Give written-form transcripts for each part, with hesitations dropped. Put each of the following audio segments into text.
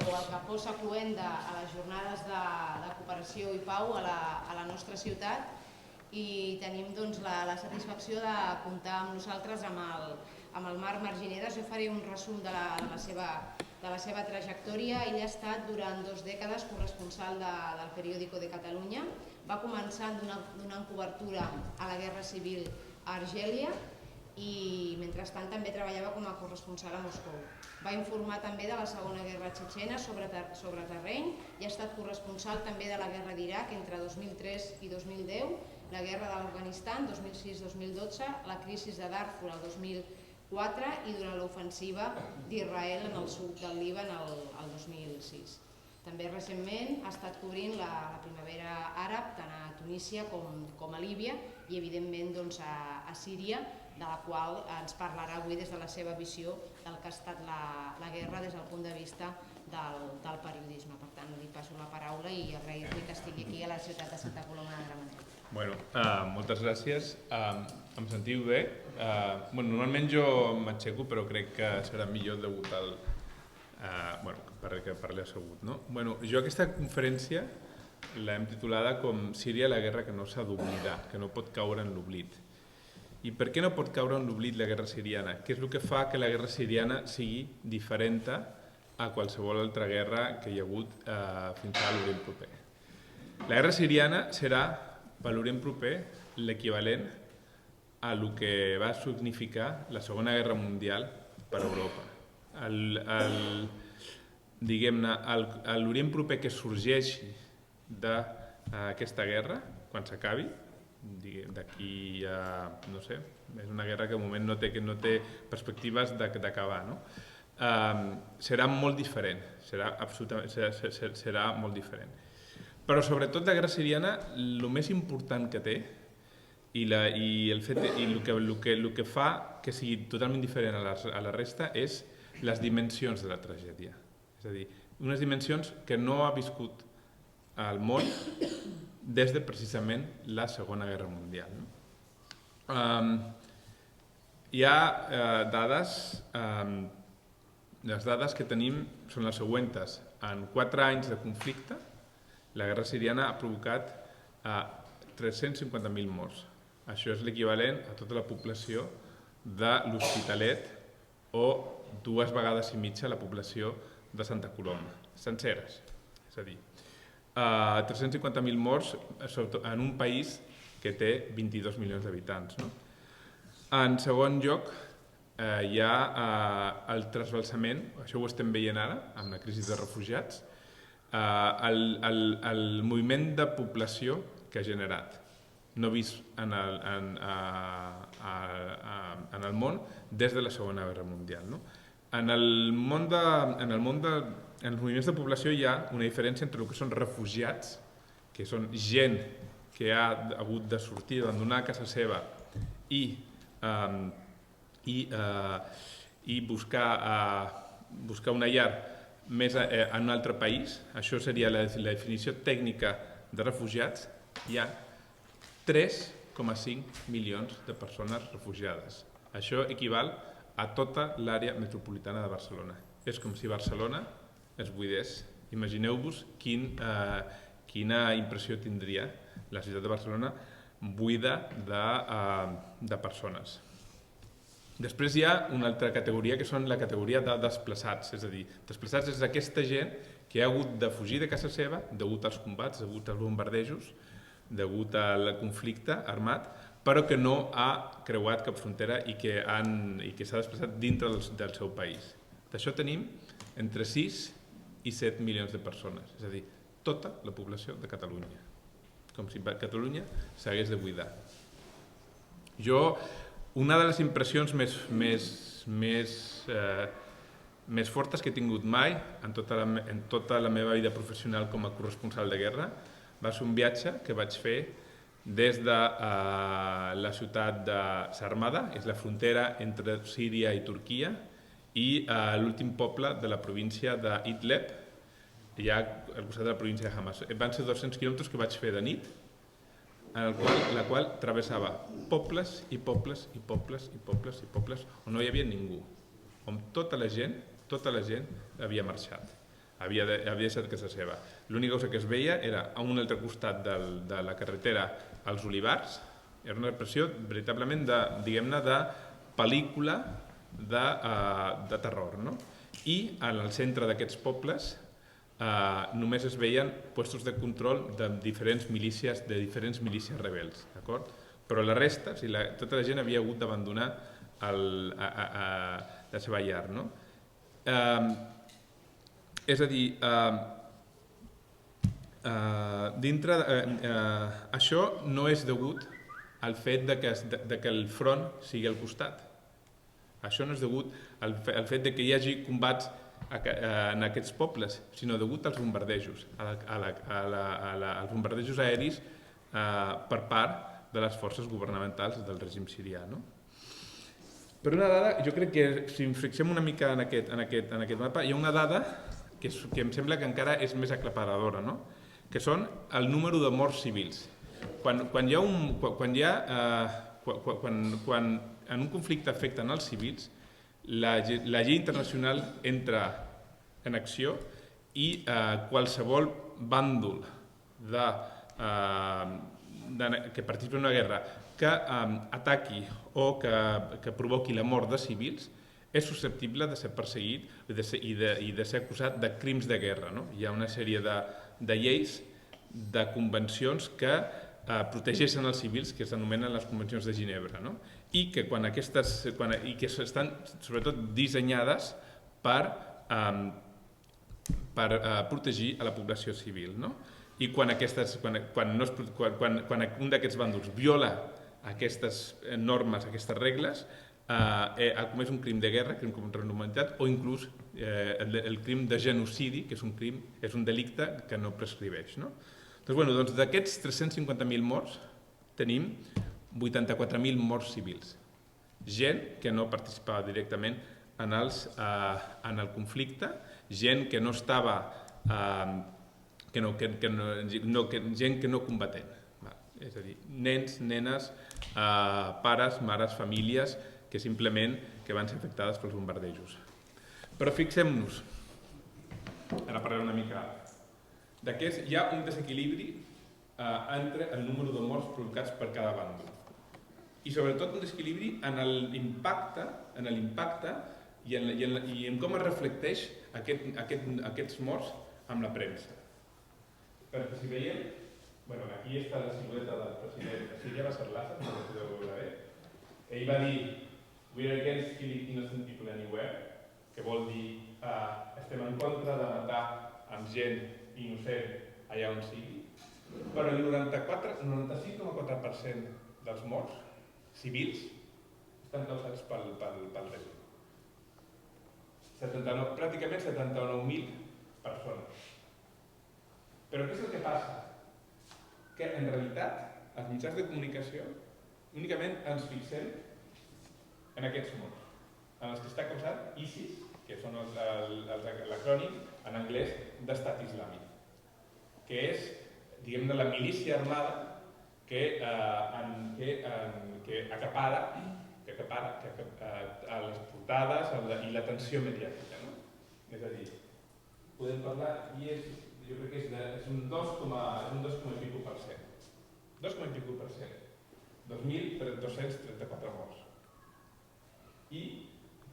el capó Cluenda a les jornades de cooperació i pau a la nostra ciutat i tenim la satisfacció de comptar amb nosaltres amb el Marc Margineres. Jo faré un resum de la seva trajectòria. Ell ha estat durant 2 dècades corresponsal del Periódico de Catalunya. Va començar donant cobertura a la Guerra Civil a Argèlia i mentrestant també treballava com a corresponsal a Moscou. Va informar també de la Segona Guerra Txetxena sobre terreny i ha estat corresponsal també de la Guerra d'Iraq entre 2003 i 2010, la Guerra de l'Afganistan 2006-2012, la crisi de Darfur el 2004 i durant l'ofensiva d'Israel en el sud del Líban el 2006. També recentment ha estat cobrint la primavera àrab tant a Tunísia com a Líbia i evidentment a Síria, de la qual ens parlarà avui des de la seva visió del que ha estat la guerra des del punt de vista del periodisme. Per tant, li passo la paraula i agrair-li que estigui aquí a la ciutat de Santa Coloma de Gramenet. Bueno, moltes gràcies. Em sentiu bé? Normalment jo m'aixeco, però crec que serà millor degut al... perquè parli assegut. Jo aquesta conferència l'hem titulada com Síria, la guerra que no s'ha d'oblidar, que no pot caure en l'oblit. I per què no pot caure en l'oblit la guerra siriana? Què és el que fa que la guerra siriana sigui diferent a qualsevol altra guerra que hi ha hagut fins a l'Orient Proper? La guerra siriana serà, per l'Orient Proper, l'equivalent a el que va significar la Segona Guerra Mundial per a Europa. Diguem-ne, l'Orient Proper que sorgeixi d'aquesta guerra, quan s'acabi, d'aquí a, no sé, és una guerra que de moment no té perspectives d'acabar, serà molt diferent, serà molt diferent. Però sobretot la guerra siriana, el més important que té i el que fa que sigui totalment diferent a la resta és les dimensions de la tragèdia. És a dir, unes dimensions que no ha viscut al món des de precisament la Segona Guerra Mundial. Hi ha dades, les dades que tenim són les següents. En 4 anys de conflicte, la guerra siriana ha provocat 350.000 morts. Això és l'equivalent a tota la població de l'Hospitalet o 2 vegades i mitja la població de Santa Coloma, senceres. És a dir, 350.000 morts en un país que té 22 milions d'habitants. En segon lloc, hi ha el trasbalsament, això ho estem veient ara, amb la crisi de refugiats, el moviment de població que ha generat, no vist en el món des de la Segona Guerra Mundial. En els moviments de població hi ha una diferència entre el que són refugiats, que són gent que ha hagut de sortir, d'abandonar casa seva i buscar una llar en un altre país. Això seria la definició tècnica de refugiats. Hi ha 3,5 milions de persones refugiades. Això equival a tota l'àrea metropolitana de Barcelona. És com si Barcelona es buidés. Imagineu-vos quina impressió tindria la ciutat de Barcelona buida de persones. Després hi ha una altra categoria que són la categoria de desplaçats, és a dir, desplaçats és aquesta gent que ha hagut de fugir de casa seva degut als combats, degut als bombardejos, degut al conflicte armat, però que no ha creuat cap frontera i que s'ha desplaçat dintre del seu país. D'això tenim entre 6 i 7 milions de persones, és a dir, tota la població de Catalunya, com si Catalunya s'hagués de buidar. Una de les impressions més fortes que he tingut mai en tota la meva vida professional com a corresponsal de guerra va ser un viatge que vaig fer des de la ciutat de Sarmada, és la frontera entre Síria i Turquia, i l'últim poble de la província d'Idlib, ja al costat de la província de Hamas. Van ser 200 quilòmetres que vaig fer de nit, en la qual travessava pobles i pobles i pobles i pobles i pobles on no hi havia ningú, on tota la gent havia marxat. havia deixat casa seva. L'única cosa que es veia era a un altre costat de la carretera als Olivars. Era una repressió veritablement diguem-ne, de pel·lícula de terror, no? I en el centre d'aquests pobles només es veien puestos de control de diferents milícies rebels, d'acord? Però la resta, tota la gent havia hagut d'abandonar la seva llar, no? És a dir, això no és degut al fet que el front sigui al costat. Això no és degut al fet que hi hagi combats en aquests pobles, sinó degut als bombardejos, als bombardejos aeris per part de les forces governamentals del règim sirià. Per una dada, jo crec que si ens fixem una mica en aquest mapa, hi ha una dada que em sembla que encara és més aclaparadora, que són el número de morts civils. Quan en un conflicte afecten els civils, la llei internacional entra en acció i qualsevol bàndol que participi en una guerra que ataqui o que provoqui la mort de civils és susceptible de ser perseguit i de ser acusat de crims de guerra. Hi ha una sèrie de lleis, de convencions que protegeixen els civils, que s'anomenen les convencions de Ginebra, i que estan sobretot dissenyades per protegir a la població civil. I quan un d'aquests bàndols viola aquestes normes, aquestes regles, ha comès un crim de guerra, crim contra la humanitat, o inclús el crim de genocidi, que és un delicte que no prescriveix. Doncs d'aquests 350.000 morts tenim 84.000 morts civils. Gent que no participava directament en el conflicte, gent que no estava, gent que no combatent. És a dir, nens, nenes, pares, mares, famílies que simplement van ser afectades pels bombardejos. Però fixem-nos, ara parlaré una mica, que hi ha un desequilibri entre el número de morts provocats per cada bàndol. I sobretot un desequilibri en l'impacte i en com es reflecteix aquests morts amb la premsa. Perquè si veiem, aquí està la silueta del president de Síria, Bashar al-Assad, no sé si ho veurà bé. Ell va dir "We are against killing innocent people anywhere", que vol dir estem en contra de matar amb gent innocent allà on sigui, però el 96,4% dels morts civils estan causats pel règim. Pràcticament 79.000 persones. Però què és el que passa? Que en realitat els mitjans de comunicació únicament ens fixem en aquests morts, en els que està causant ISIS, que són l'acrònim en anglès d'Estat Islàmic, que és, diguem-ne, la milícia armada que acapara a les portades i l'atenció mediàtica. És a dir, podem parlar, jo crec que és un 2,5%. 2.234 morts. I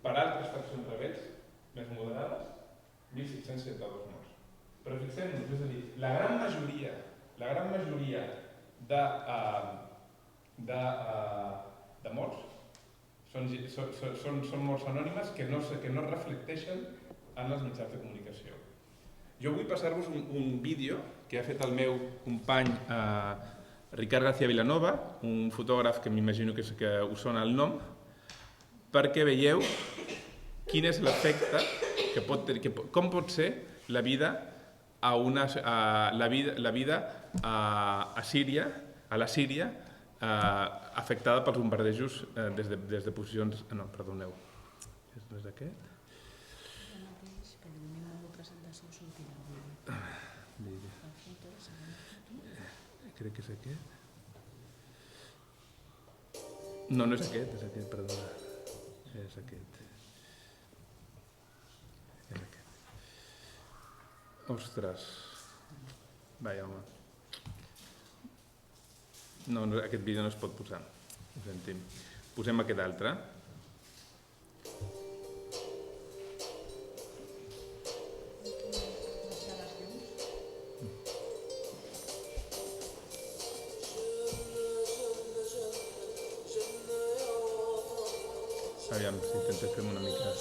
per altres faccions rebels més moderades, 1.672 morts. Però fixem-nos, és a dir, la gran majoria de morts són morts anònimes que no reflecteixen en els mitjans de comunicació. Jo vull passar-vos un vídeo que ha fet el meu company Ricard García Vilanova, un fotògraf que m'imagino que us sona el nom, perquè veieu quin és l'efecte que pot tenir, com pot ser la vida a Síria, a la Síria, afectada pels bombardejos des de posicions... No, perdoneu. No és aquest? Crec que és aquest. No, no és aquest, perdona. És aquest. Ostres. Vaja, home. No, aquest vídeo no es pot posar. Ho sentim. Posem aquest altre. Aviam, si intentem fer una mica...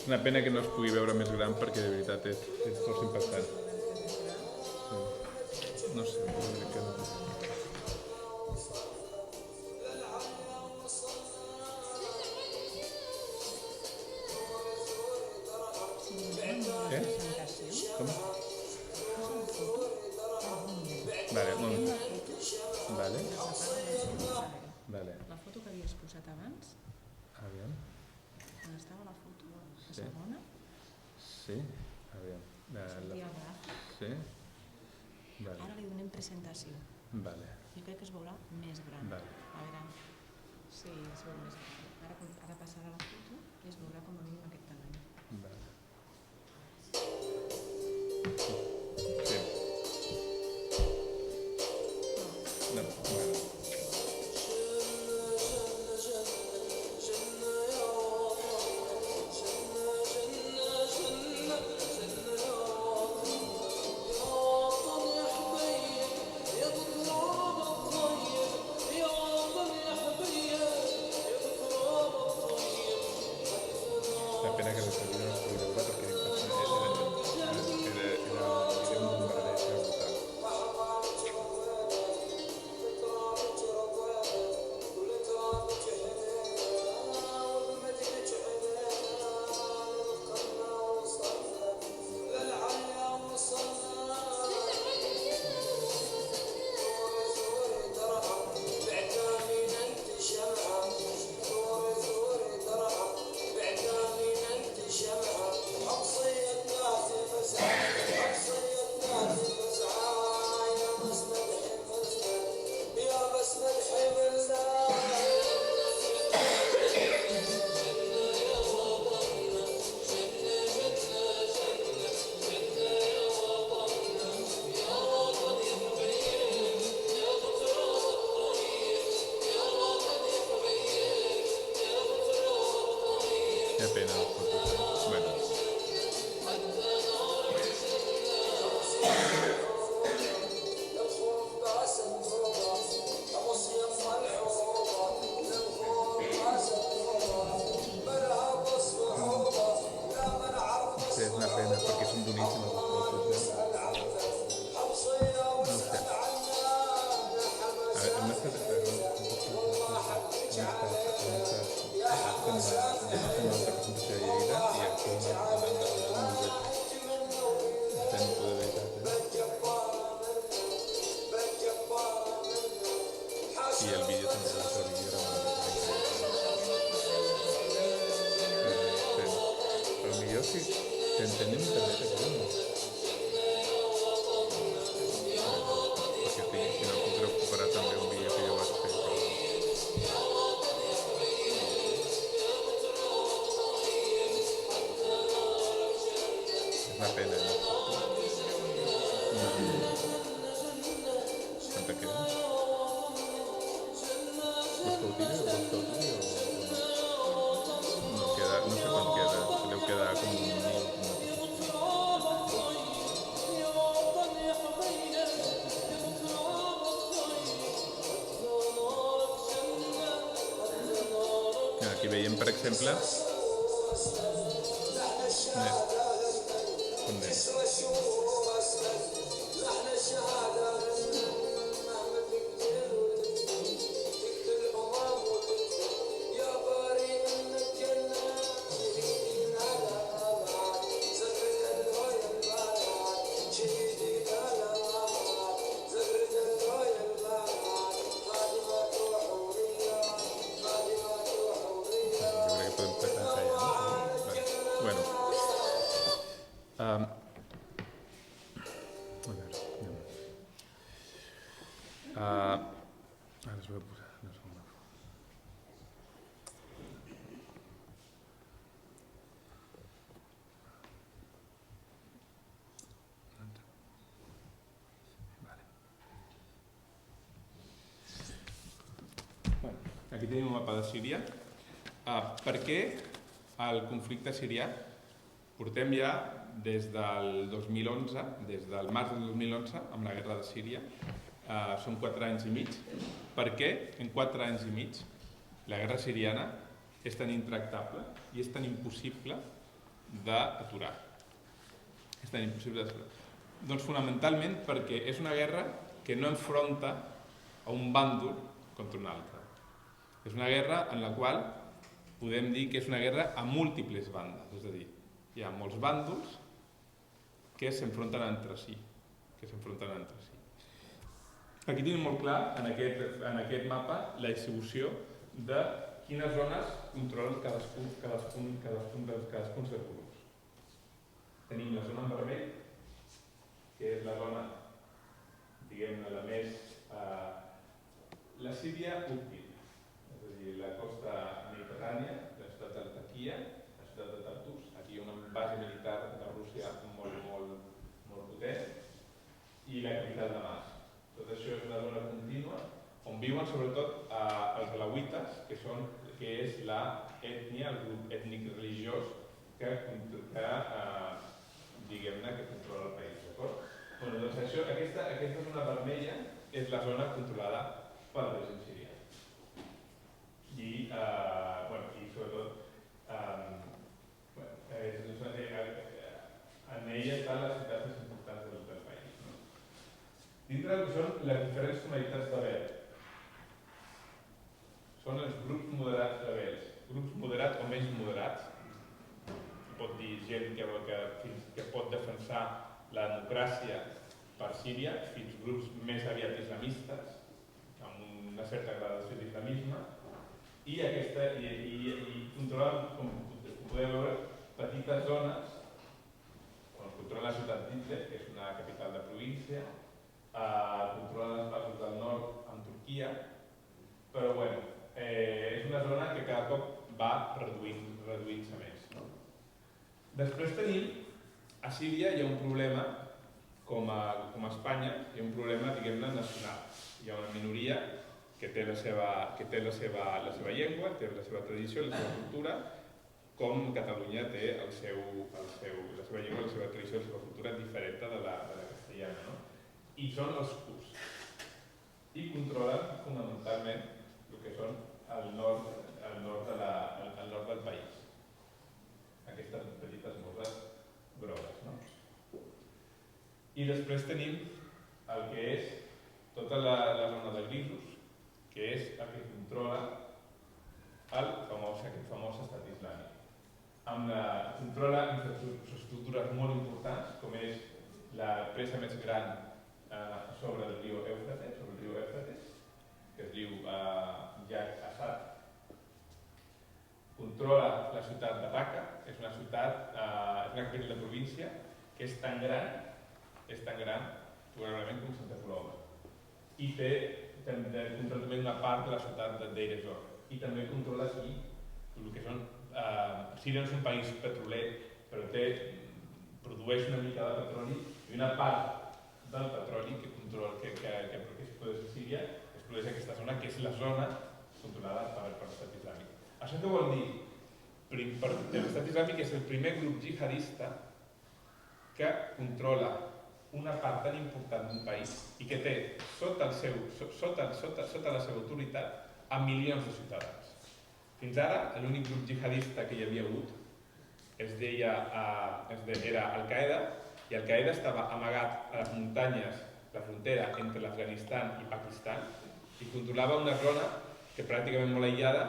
Una pena que no es pugui veure més gran perquè de veritat és força impactant. Sí. No sé, crec que no. Com? Vale, un moment. Vale. Vale. La foto que havies posat abans, Aviam. on estava la foto, la Sí. segona, Sí, aviam. sortia el graf. Sí? Vale. Ara li donem presentació. Vale. Jo crec que es veurà més gran. Vale. A veure, sí, es veu més gran. Ara passarà la foto i es veurà com a mínim aquest tamany. Vale. Sí. No, bueno. La pena que l'altre vídeo no es pugui veure perquè era un bombardeig brutal. Qué pena las fotos. Bueno. Sí, es una pena porque son buenísimas las fotos. No sé. A ver, además que y el vídeo también es otro vídeo pero millor si t'entenem internet creo perquè si no puc recuperar també un vídeo que jo vaig fer és una pena quanta queda? ¿Vols que ho tiri o no queda, no sé quant queda, se deu quedar com un minut, aquí veiem, per exemple, Ara us vull posar una segona. Aquí tenim un mapa de Síria. Per què el conflicte sirià? Portem ja des del 2011, des del març del 2011, amb la guerra de Síria. Són 4 anys i mig. Per què en 4 anys i mig la guerra siriana és tan intractable i és tan impossible d'aturar? És tan impossible d'aturar. Doncs fonamentalment perquè és una guerra que no enfronta a un bàndol contra un altre. És una guerra en la qual podem dir que és una guerra a múltiples bandes, és a dir, hi ha molts bàndols que s'enfronten entre si. Aquí tenim molt clar, en aquest mapa, la distribució de quines zones controlen cadascun dels grups. Tenim la zona en vermell, que és la zona, diguem-ne, la més... la Síria útil. És a dir, la costa mediterrània, la ciutat de Latakia, la ciutat de Tartus, aquí hi ha una base militar de Rússia molt potent, i la capital de Damasc. Tot això és una zona contínua on viuen sobretot els alauites, que és l'ètnia, el grup ètnic religiós que diguem-ne que controla el país, d'acord? Doncs aquesta zona vermella és la zona controlada pel règim sirià. I sobretot en ella estan les ciutats més importants del país. Dintre del que són les diferents tonalitats de vel, són els grups moderats de vels, grups moderats o menys moderats. Pot dir gent que pot defensar la democràcia per Síria, fins grups més aviat islamistes, amb una certa gradació d'islamisme, i controlen, com podeu veure, petites zones, on controlen la ciutat d'Idlib, que és una capital de província, controlen les passos del nord amb Turquia, però bueno, és una zona que cada cop va reduint-se més. Després tenim, a Síria hi ha un problema, com a Espanya, hi ha un problema, diguem-ne, nacional. Hi ha una minoria que té la seva llengua, té la seva tradició, la seva cultura, com Catalunya té la seva llengua, la seva tradició, la seva cultura diferent de la castellana. I són els kurds. I controlen fonamentalment el que són el nord del país. Aquestes petites morres grogues. I després tenim el que és tota la zona de grisos, que és el que controla aquest famós estat islàmic. Controla infraestructures molt importants, com és la presa més gran sobre el riu Éufrates, que es diu Yak Assad. Controla la ciutat de Raqqa, és una capital de província que és tan gran, probablement com Santa Coloma. I controla també una part de la ciutat de Deir ez-Zor. I també controla aquí el que són... Síria no és un país petroler, però produeix una mica de petroli i una part del petroli que es produeix a Síria es produeix a aquesta zona, que és la zona controlada per l'estat islàmic. Això què vol dir? L'estat islàmic és el primer grup jihadista que controla una part tan important d'un país i que té sota la seva autoritat a milions de ciutadans. Fins ara, l'únic grup jihadista que hi havia hagut era Al-Qaeda, i Al-Qaeda estava amagat a les muntanyes, la frontera entre l'Afganistan i Pakistan, i controlava una zona que pràcticament molt aïllada,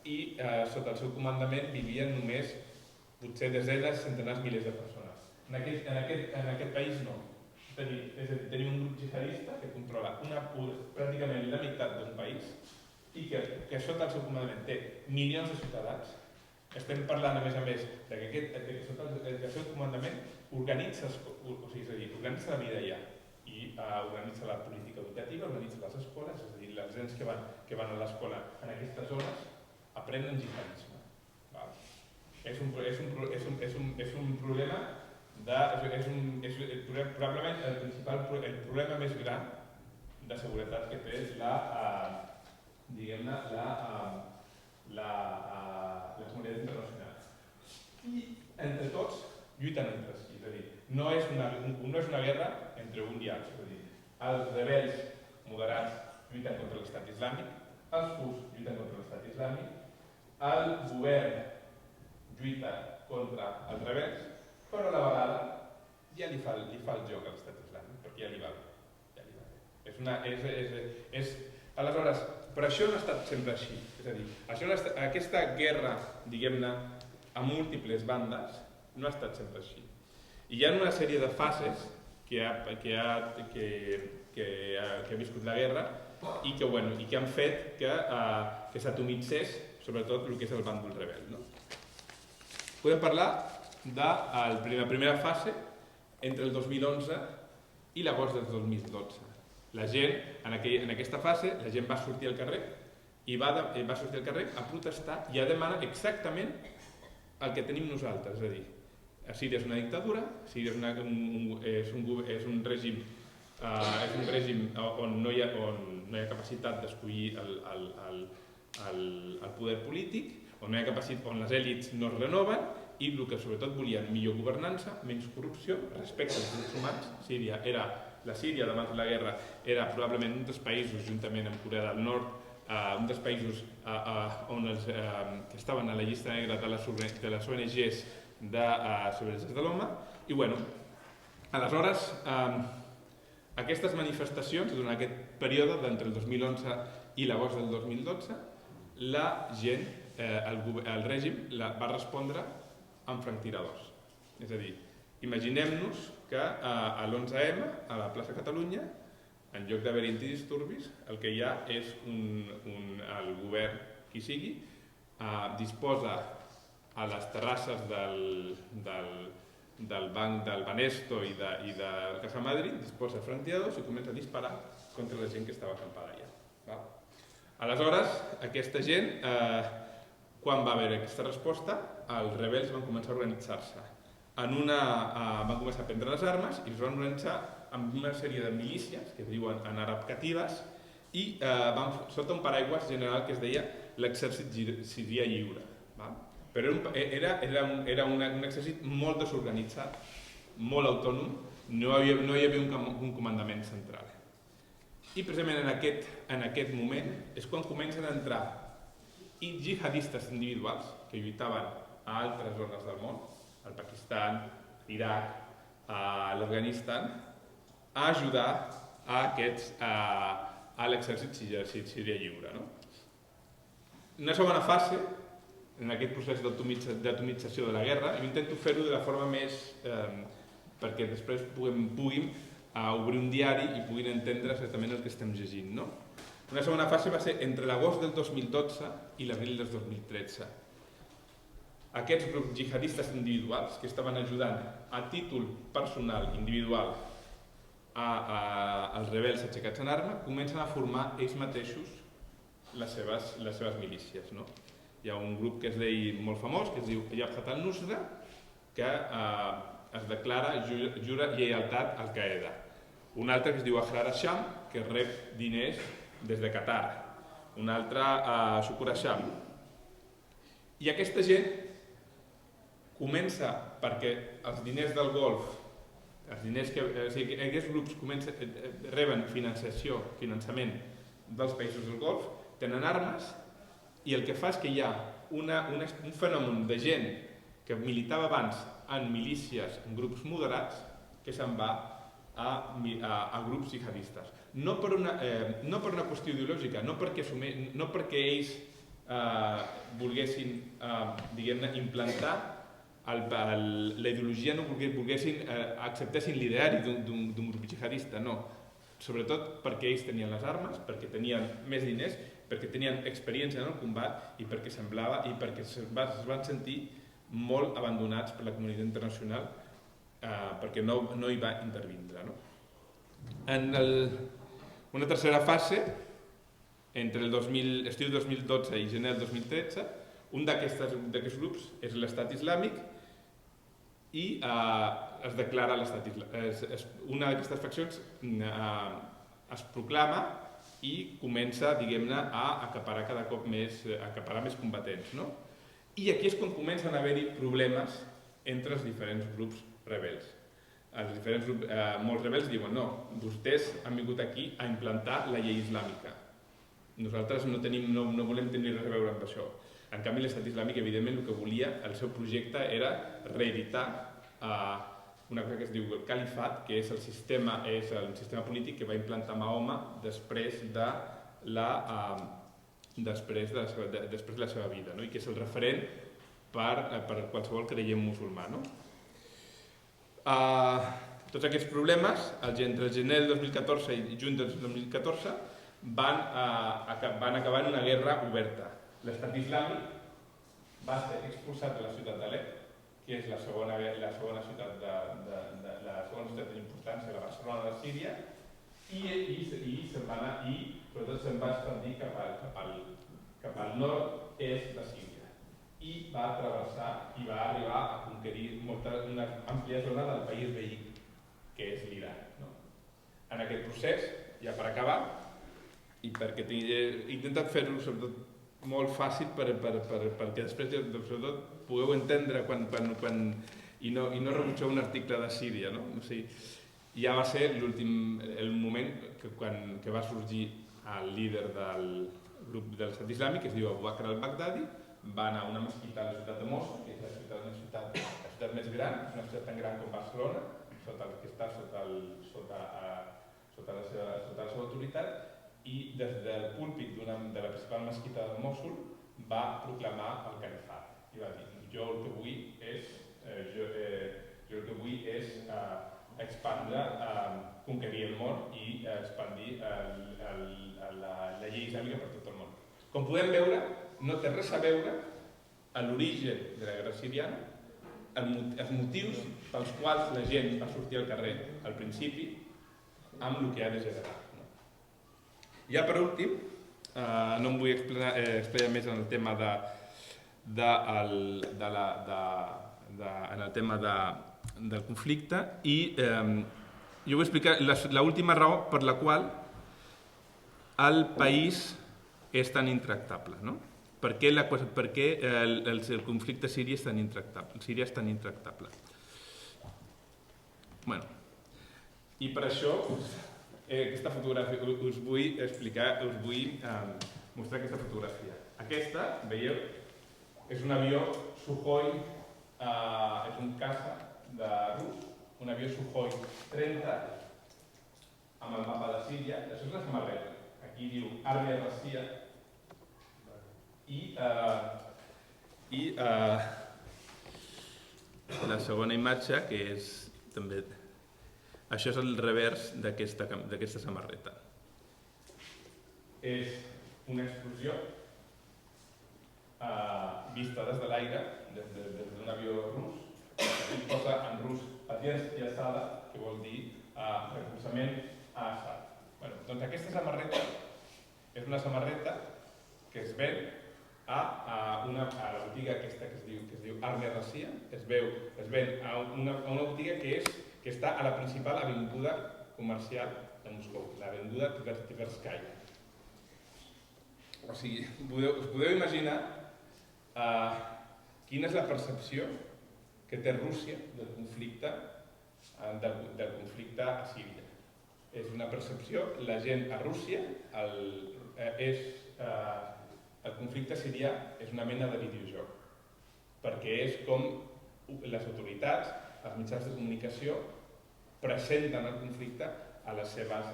i sota el seu comandament vivien només potser desenes, centenars, milers de persones. En aquest país no. És a dir, tenim un grup jihadista que controla pràcticament la meitat d'un país i que sota el seu comandament té milions de ciutadans. Estem parlant, a més, que sota el seu comandament organitza la vida allà i organitza la política educativa, organitza les les escoles, és a dir, els nens que van a l'escola en aquestes hores aprenen jihadisme. És un problema probablement el problema més gran de seguretat que té diguem-ne, la comunitat internacional. I entre tots lluiten entre si, és a dir, no és una guerra entre un i altre, és a dir, els rebels moderats lluiten contra l'estat islàmic, els kurds lluiten contra l'estat islàmic, el govern lluita contra els rebels, però a la vegada ja li fa el joc a l'estat islàmic, perquè ja li va bé. Aleshores, però això no ha estat sempre així, és a dir, aquesta guerra, diguem-ne, a múltiples bandes, no ha estat sempre així. I hi ha una sèrie de fases que ha viscut la guerra i que han fet que s'atomitzés sobretot el que és el bàndol rebel. Podem parlar de la primera fase entre el 2011 i l'agost del 2012. La gent, en aquesta fase, la gent va sortir al carrer i va sortir al carrer a protestar i a demanar exactament el que tenim nosaltres, és a dir, a Síria és una dictadura, Síria és un règim on no hi ha capacitat d'escollir el poder polític, on les èlits no es renoven i el que sobretot volien millor governança, menys corrupció, respecte als drets humans. La Síria, abans de la guerra, era probablement un dels països, juntament amb Corea del Nord, un dels països que estaven a la llista negra de les ONGs sobre els drets de l'home. I aleshores, aquestes manifestacions, durant aquest període d'entre el 2011 i l'agost del 2012, la gent, el règim, va respondre amb franctiradors. És a dir, imaginem-nos que a l'11M, a la plaça Catalunya, en lloc d'haver-hi antidisturbis, el que hi ha és el govern, qui sigui, disposa a les terrasses del banc del Banesto i del Casa Madrid, disposa franctiradors i comença a disparar contra la gent que estava acampada allà. Aleshores, aquesta gent, quan va haver aquesta resposta, els rebels van començar a organitzar-se. Van començar a prendre les armes i es van organitzar amb una sèrie de milícies, que es diuen en àrab catives, i sota un paraigües general que es deia l'exèrcit sirià lliure. Però era un exèrcit molt desorganitzat, molt autònom, no hi havia un comandament central. I precisament en aquest moment és quan comencen a entrar jihadistes individuals que lluitaven a altres zones del món, al Pakistan, l'Iraq, a l'Afganistan, a ajudar a l'exèrcit sirià lliure. Una segona fase, en aquest procés d'atomització de la guerra, jo intento fer-ho de la forma més perquè després puguin obrir un diari i puguin entendre exactament el que estem llegint. Una segona fase va ser entre l'agost del 2012 i l'abril del 2013. Aquests grups jihadistes individuals que estaven ajudant a títol personal, individual, als rebels aixecats en arma, comencen a formar ells mateixos les seves milícies. Hi ha un grup que es deia molt famós, que es diu Jabhat al-Nusra, que es declara, jura lleialtat al Qaeda. Un altre que es diu Ahrar al-Sham, que rep diners des de Qatar. Un altre Shukur al-Sham. I aquesta gent comença perquè els diners del Golf, aquests grups reben finançament dels països del Golf, tenen armes i el que fa és que hi ha un fenomen de gent que militava abans en milícies, en grups moderats, que se'n va a grups jihadistes. No per una qüestió ideològica, no perquè ells volguessin implantar la ideologia, no acceptessin l'ideari d'un grup jihadista, no. Sobretot perquè ells tenien les armes, perquè tenien més diners, perquè tenien experiència en el combat i perquè es van sentir molt abandonats per la comunitat internacional perquè no hi va intervindre. Una tercera fase, entre estiu 2012 i gener del 2013, un d'aquests grups és l'Estat Islàmic i es declara l'Estat Islàmic. Una d'aquestes faccions es proclama i comença, diguem-ne, a acaparar cada cop més combatents. I aquí és quan comencen a haver-hi problemes entre els diferents grups rebels. Molts rebels diuen no, vostès han vingut aquí a implantar la llei islàmica. Nosaltres no volem tenir res a veure amb això. En canvi, l'Estat Islàmic, evidentment, el que volia, el seu projecte era reeditar una cosa que es diu el califat, que és el sistema polític que va implantar Mahoma després de la seva vida, i que és el referent per qualsevol creient musulmà. Tots aquests problemes, entre el gener del 2014 i juny del 2014, van acabar en una guerra oberta. L'Estat Islàmic va ser expulsat de la ciutat d'Alep, que és la segona ciutat d'importància de la Barcelona de Síria, i sobretot se'n va expandir cap al nord-est de Síria. I va travessar i va arribar a conquerir una àmplia zona del país veí, que és l'Iran. En aquest procés, ja per acabar, i perquè he intentat fer-ho sobretot molt fàcil perquè després sobretot pugueu entendre i no rebutgeu un article de Síria. Ja va ser el moment que va sorgir el líder del grup de l'Estat Islàmic, que es diu Abu Bakr al-Baghdadi, va anar a una mesquita a la ciutat de Mosul, que és la ciutat més gran, és una ciutat tan gran com Barcelona, que està sota la seva autoritat, i des del púlpit de la principal mesquita de Mosul va proclamar el califat i va dir: jo el que vull és expandre, conquerir el món i expandir la llei islàmica per tot el món. Com podem veure, no té res a veure a l'origen de la guerra siriana, els motius pels quals la gent va sortir al carrer al principi, amb el que ha de generar. Ja per últim, no em vull explicar més en el tema del conflicte, i jo vull explicar l'última raó per la qual el país és tan intractable. Per què el conflicte síria és tan intractable? I per això aquesta fotografia us vull mostrar aquesta fotografia. Aquesta, veieu, és un avió Sukhoi, és un caça rus, un avió Sukhoi 30 amb el mapa de Síria. Això és la samarreta. Aquí diu Armia Rassia i la segona imatge, que és també... Això és el revers d'aquesta samarreta. És una explosió vista des de l'aire, des d'un avió rus. Aquí posa en rus Patiens i Assada, que vol dir recolzament a Assad. Doncs aquesta samarreta és una samarreta que es ven a la botiga aquesta que es diu Armia Rassia. Es ven a una botiga que està a la principal avinguda comercial de Moscou, l'avinguda Tverskaya. O sigui, us podeu imaginar quina és la percepció que té Rússia del conflicte a Síria. És una percepció, la gent a Rússia, el conflicte sirià és una mena de videojoc, perquè és com les autoritats, els mitjans de comunicació presenten el conflicte a les seves...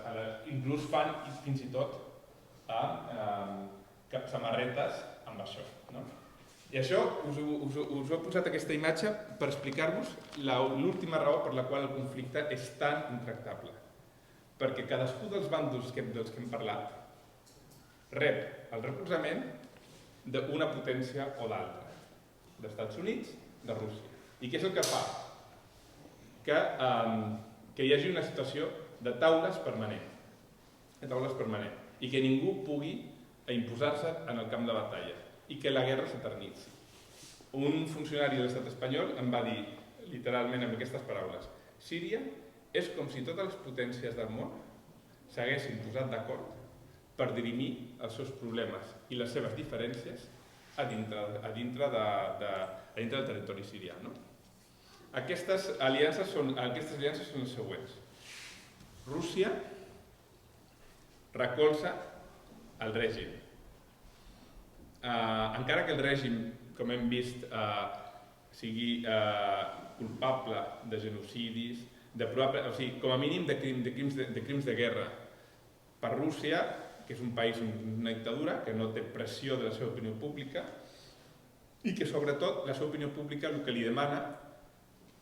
inclús fan fins i tot samarretes amb això. I això, us he posat aquesta imatge per explicar-vos l'última raó per la qual el conflicte és tan intractable. Perquè cadascú dels bàndols dels que hem parlat rep el recolzament d'una potència o d'altra, d'Estats Units, de Rússia. I què és el que fa? Que hi hagi una situació de taules permanent. taules permanent, i que ningú pugui imposar-se en el camp de batalla i que la guerra s'eternitzi. Un funcionari de l'estat espanyol em va dir literalment amb aquestes paraules: Síria és com si totes les potències del món s'haguessin posat d'acord per dirimir els seus problemes i les seves diferències a dintre del territori sirià. Aquestes aliances són les següents. Rússia recolza el règim. Encara que el règim, com hem vist, sigui culpable de genocidis, com a mínim de crims de guerra per Rússia, que és un país, una dictadura, que no té pressió de la seva opinió pública i que sobretot la seva opinió pública el que li demana,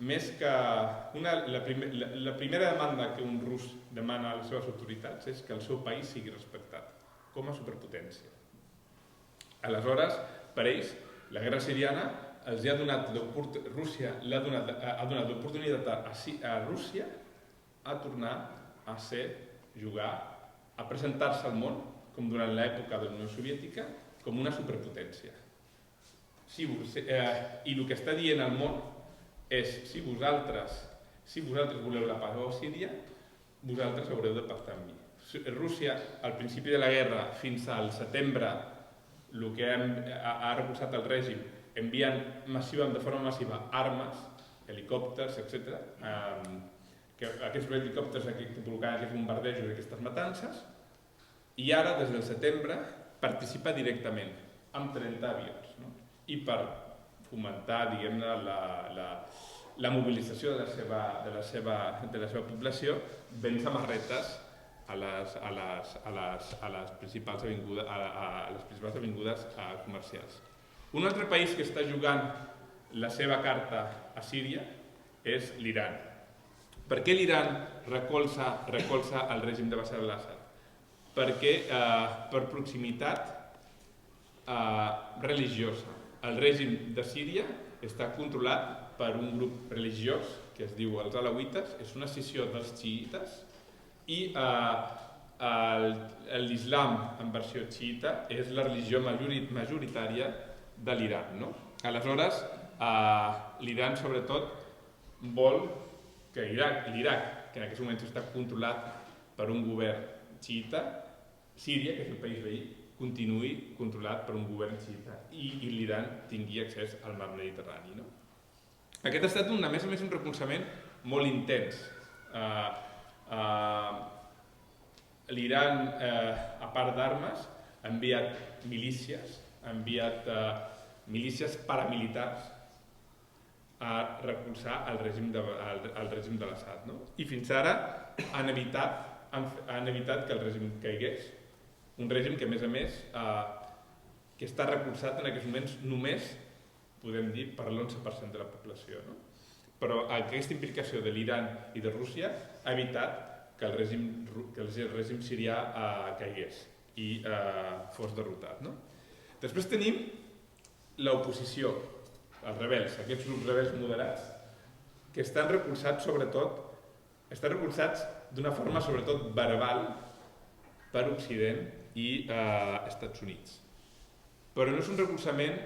més que la primera demanda que un rus demana a les seves autoritats és que el seu país sigui respectat com a superpotència. Aleshores, per ells, la guerra siriana Rússia ha donat l'oportunitat a Rússia a tornar a jugar, a presentar-se al món, com durant l'època de la Unió Soviètica, com una superpotència. I el que està dient al món és: si vosaltres voleu la pau a Síria, vosaltres haureu de pactar amb mi. Rússia, al principi de la guerra, fins al setembre, el que ha recolzat el règim, enviant de forma massiva armes, helicòpters, etc. Aquests helicòpters que provocaven aquests bombardejos i aquestes matances, i ara, des del setembre, participa directament amb 30 avions. I per fomentar, diguem-ne, la mobilització de la seva població, ven samarretes a les principals avingudes comercials. Un altre país que està jugant la seva carta a Síria és l'Iran. Per què l'Iran recolza el règim de Bashar al-Assad? Perquè per proximitat religiosa. El règim de Síria està controlat per un grup religiós que es diu els alauites, és una escissió dels xiïtes, i l'islam en versió xiïta és la religió majoritària de l'Iran. Aleshores, l'Iran sobretot vol que l'Iraq, que en aquests moments està controlat per un govern xiïta, Síria, que és el país veí, continuï controlat per un govern xiïta i l'Iran tingui accés al mar Mediterrani. Aquest ha estat, a més, un recolzament molt intens. L'Iran, a part d'armes, ha enviat milícies, paramilitars a recolzar el règim de l'Assad. I fins ara han evitat que el règim caigués. Un règim que, a més, que està recolzat en aquests moments només, podem dir, per l'11% de la població. Però aquesta implicació de l'Iran i de Rússia ha evitat que el règim sirià caigués i fos derrotat. Després tenim l'oposició, els rebels, aquests grups rebels moderats, que estan recolzats d'una forma sobretot verbal per Occident i Estats Units. Però no és un recolzament,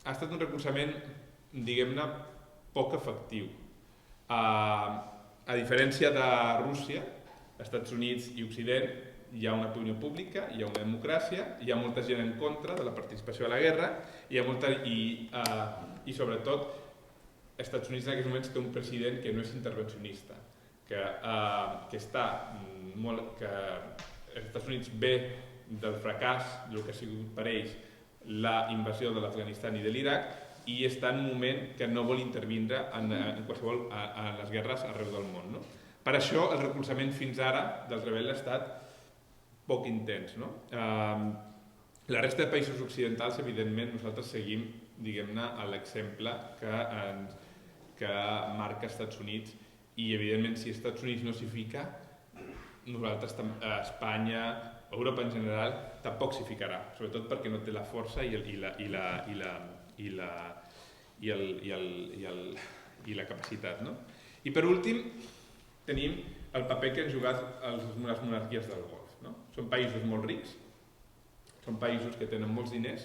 ha estat un recolzament, diguem-ne, poc efectiu. A diferència de Rússia, Estats Units i Occident, hi ha una opinió pública, hi ha una democràcia, hi ha molta gent en contra de la participació a la guerra i sobretot Estats Units en aquests moments té un president que no és intervencionista, que Estats Units ve del fracàs del que ha sigut per ells la invasió de l'Afganistan i de l'Iraq i està en un moment que no vol intervindre en les guerres arreu del món. Per això el recolzament fins ara dels rebels ha estat poc intens. La resta de països occidentals, evidentment, nosaltres seguim, diguem-ne, l'exemple que marca Estats Units i, evidentment, si Estats Units no s'hi fica, nosaltres, Espanya, Europa en general, tampoc s'hi ficarà, sobretot perquè no té la força i la capacitat. I per últim tenim el paper que han jugat les monarquies del Golf. Són països molt rics, són països que tenen molts diners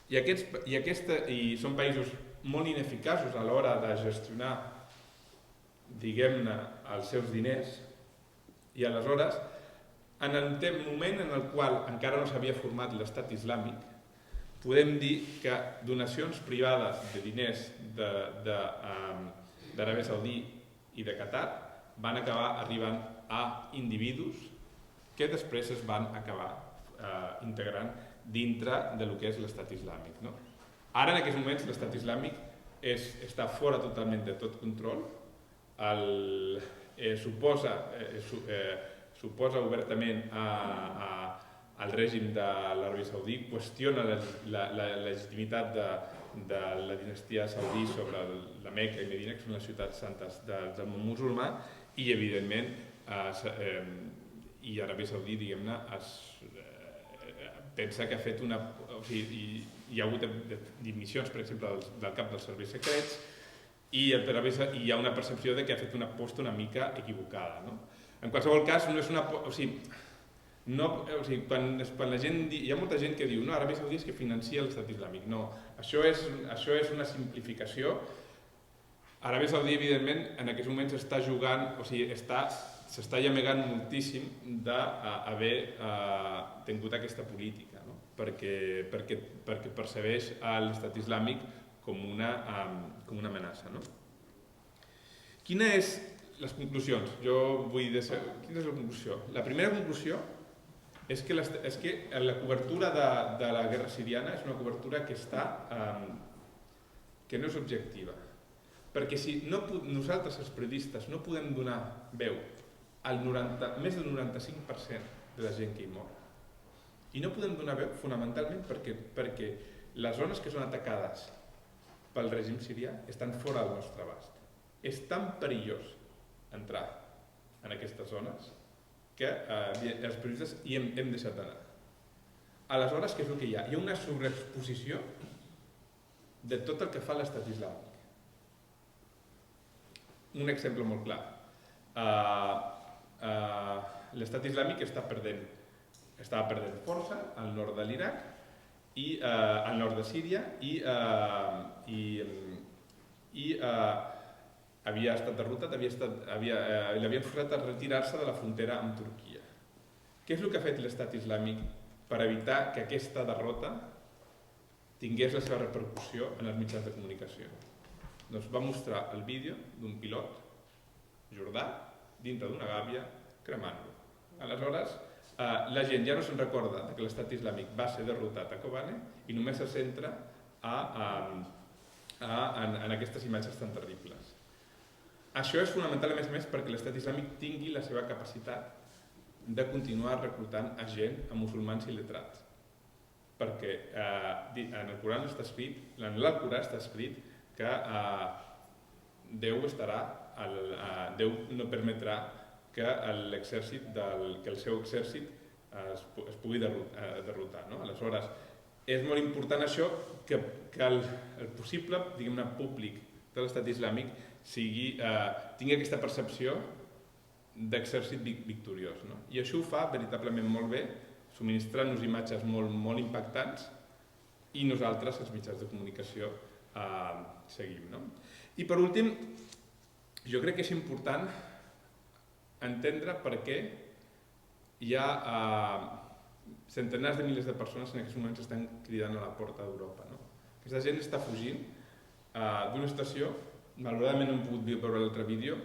i són països molt ineficaços a l'hora de gestionar, diguem-ne, els seus diners, i aleshores, en el moment en el qual encara no s'havia format l'estat islàmic, podem dir que donacions privades de diners d'Aràbia Saudí i de Qatar van acabar arribant a individus que després es van acabar integrant dintre del que és l'estat islàmic. Ara, en aquests moments, l'estat islàmic està fora totalment de tot control, suposa obertament al règim de l'Aràbia Saudí, qüestiona la legitimitat de la dinastia saudí sobre la Meca i Medina, que són les ciutats santes del món musulmà, i evidentment Aràbia Saudí, diguem-ne, pensa que ha fet una... Hi ha hagut dimissions, per exemple, del cap dels serveis secrets, i hi ha una percepció que ha fet una aposta una mica equivocada. En qualsevol cas, no és una... Quan la gent... Hi ha molta gent que diu no, Aràbia Saudí és que financia l'estat islàmic. No, això és una simplificació. Aràbia Saudí, evidentment, en aquests moments està jugant, s'està llamegant moltíssim d'haver tingut aquesta política, perquè percebeix l'estat islàmic com una amenaça. Quines són les conclusions? Quina és la conclusió? La primera conclusió és que la cobertura de la guerra siriana és una cobertura que no és objectiva. Perquè si nosaltres, els periodistes, no podem donar veu al més del 95% de la gent que hi mor, i no podem donar veu fonamentalment perquè les zones que són atacades pel règim sirià estan fora del nostre abast. És tan perillós entrar en aquestes zones que els periodistes hi hem deixat d'anar. Aleshores, què és el que hi ha? Hi ha una sobreexposició de tot el que fa l'estat islàmic. Un exemple molt clar. L'estat islàmic estava perdent força al nord de l'Iraq, al nord de Síria, i havia estat derrotat, l'havien forçat a retirar-se de la frontera amb Turquia. Què és el que ha fet l'estat islàmic per evitar que aquesta derrota tingués la seva repercussió en els mitjans de comunicació? Doncs va mostrar el vídeo d'un pilot jordà dintre d'una gàbia cremant-lo. Aleshores, la gent ja no se'n recorda que l'estat islàmic va ser derrotat a Kobane i només se centra en aquestes imatges tan terribles. Això és fonamental, a més, perquè l'estat islàmic tingui la seva capacitat de continuar reclutant a gent, a musulmans il·letrats. Perquè en el Corà està escrit que Déu no permetrà que el seu exèrcit es pugui derrotar. Aleshores, és molt important això que el possible públic de l'estat islàmic tingui aquesta percepció d'exèrcit victoriós. I això ho fa veritablement molt bé, subministrant-nos imatges molt impactants, i nosaltres, els mitjans de comunicació, seguim. I per últim, jo crec que és important entendre per què hi ha centenars de milers de persones en aquests moments estan cridant a la porta d'Europa. Aquesta gent està fugint d'una situació, malauradament no hem pogut veure l'altre vídeo,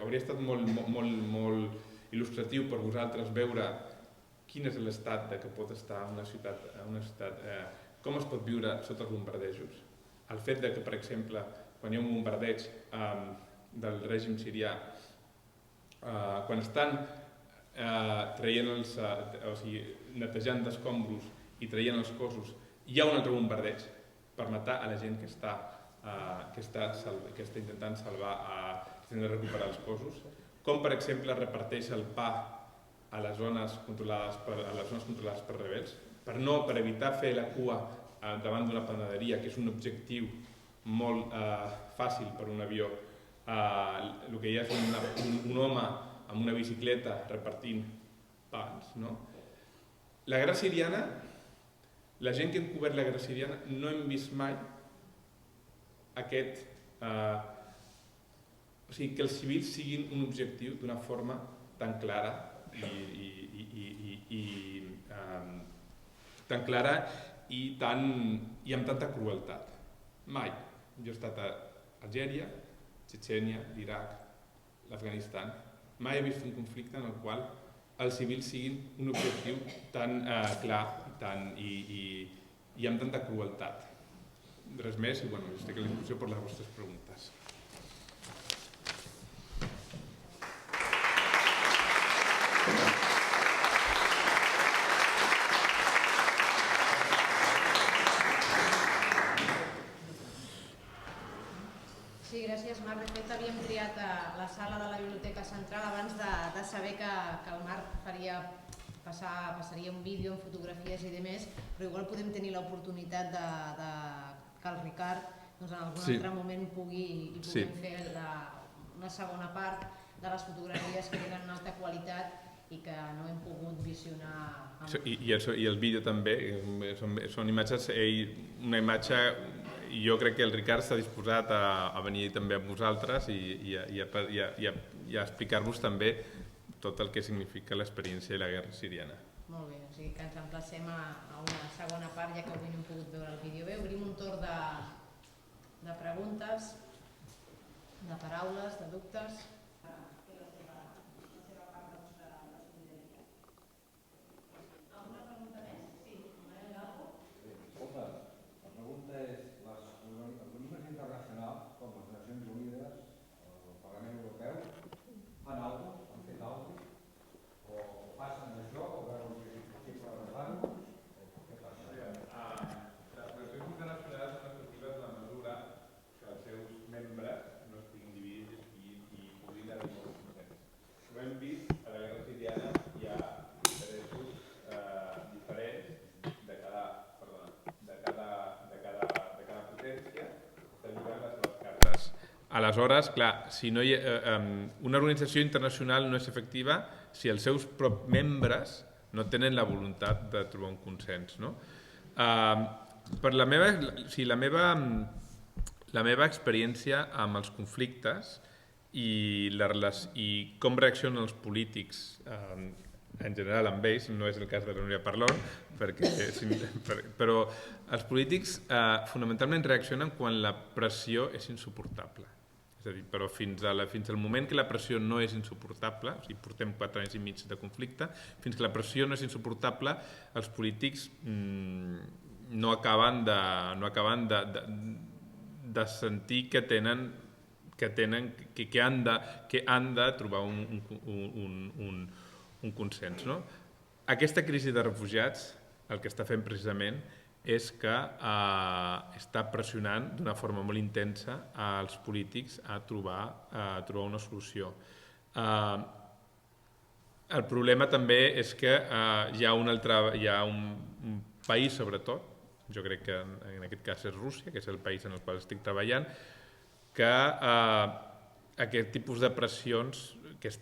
hauria estat molt il·lustratiu per vosaltres veure quin és l'estat que pot estar una ciutat, com es pot viure sota els bombardejos. El fet que, per exemple, quan hi ha un bombardeig del règim sirià, quan estan netejant d'escombros i traient els cossos, hi ha un altre bombardeig per matar a la gent que està intentant salvar, que està recuperar els cossos, com per exemple reparteix el pa a les zones controlades per rebels, per evitar fer la cua davant d'una panaderia, que és un objectiu molt fàcil per un avió. El que hi ha és un home amb una bicicleta repartint pans. La guerra siriana, la gent que hem cobert la guerra siriana no hem vist mai aquest... O sigui, que els civils siguin un objectiu d'una forma tan clara i amb tanta crueltat. Mai. Jo he estat a Algèria, Txetxènia, l'Iraq, l'Afganistan. Mai he vist un conflicte en el qual els civils siguin un objectiu tan clar i amb tanta crueltat. Res més i estic a disposició per les vostres preguntes. Sí, gràcies, Marc. De fet, havíem triat la sala de la Biblioteca Central abans de saber que el Marc passaria un vídeo amb fotografies i demés, però igual podem tenir l'oportunitat que el Ricard en algun altre moment pugui fer una segona part de les fotografies que tenen una alta qualitat i que no hem pogut visionar. I el vídeo també, són imatges, una imatge, jo crec que el Ricard està disposat a venir també amb vosaltres i a explicar-vos també tot el que significa l'experiència de la guerra siriana. Molt bé, o sigui que ens emplacem a una segona part, ja que avui no hem pogut veure el vídeo. Bé, obrim un torn de preguntes, de paraules, de dubtes. Aleshores, clar, una organització internacional no és efectiva si els seus membres no tenen la voluntat de trobar un consens. Per la meva experiència amb els conflictes i com reaccionen els polítics en general amb ells, no és el cas de la Núria Parlon, però els polítics fonamentalment reaccionen quan la pressió és insuportable. És a dir, però fins al moment que la pressió no és insuportable, o sigui, portem 4 anys i mig de conflicte, fins que la pressió no és insuportable, els polítics no acaben de sentir que han de trobar un consens. Aquesta crisi de refugiats el que està fent precisament és que està pressionant d'una forma molt intensa als polítics a trobar una solució. El problema també és que hi ha un país, sobretot, jo crec que en aquest cas és Rússia, que és el país en el qual estic treballant, que aquest tipus de pressions que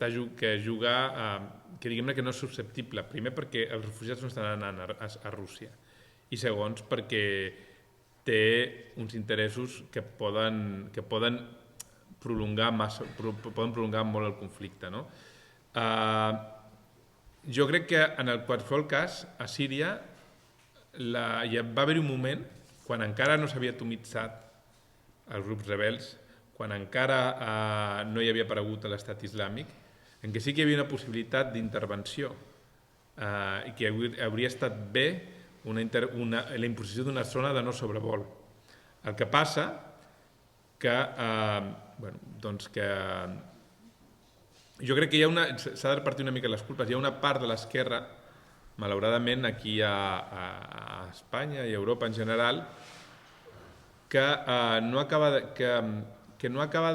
diguem-ne que no és susceptible, primer perquè els refugiats no estan anant a Rússia, i segons perquè té uns interessos que poden prolongar molt el conflicte. Jo crec que en qualsevol cas a Síria va haver-hi un moment quan encara no s'havia atomitzat els grups rebels, quan encara no hi havia aparegut l'Estat Islàmic, en què sí que hi havia una possibilitat d'intervenció i que hauria estat bé la imposició d'una zona de no sobrevol. El que passa que jo crec que s'ha de repartir una mica les culpes. Hi ha una part de l'esquerra, malauradament aquí a Espanya i a Europa en general, que no acaba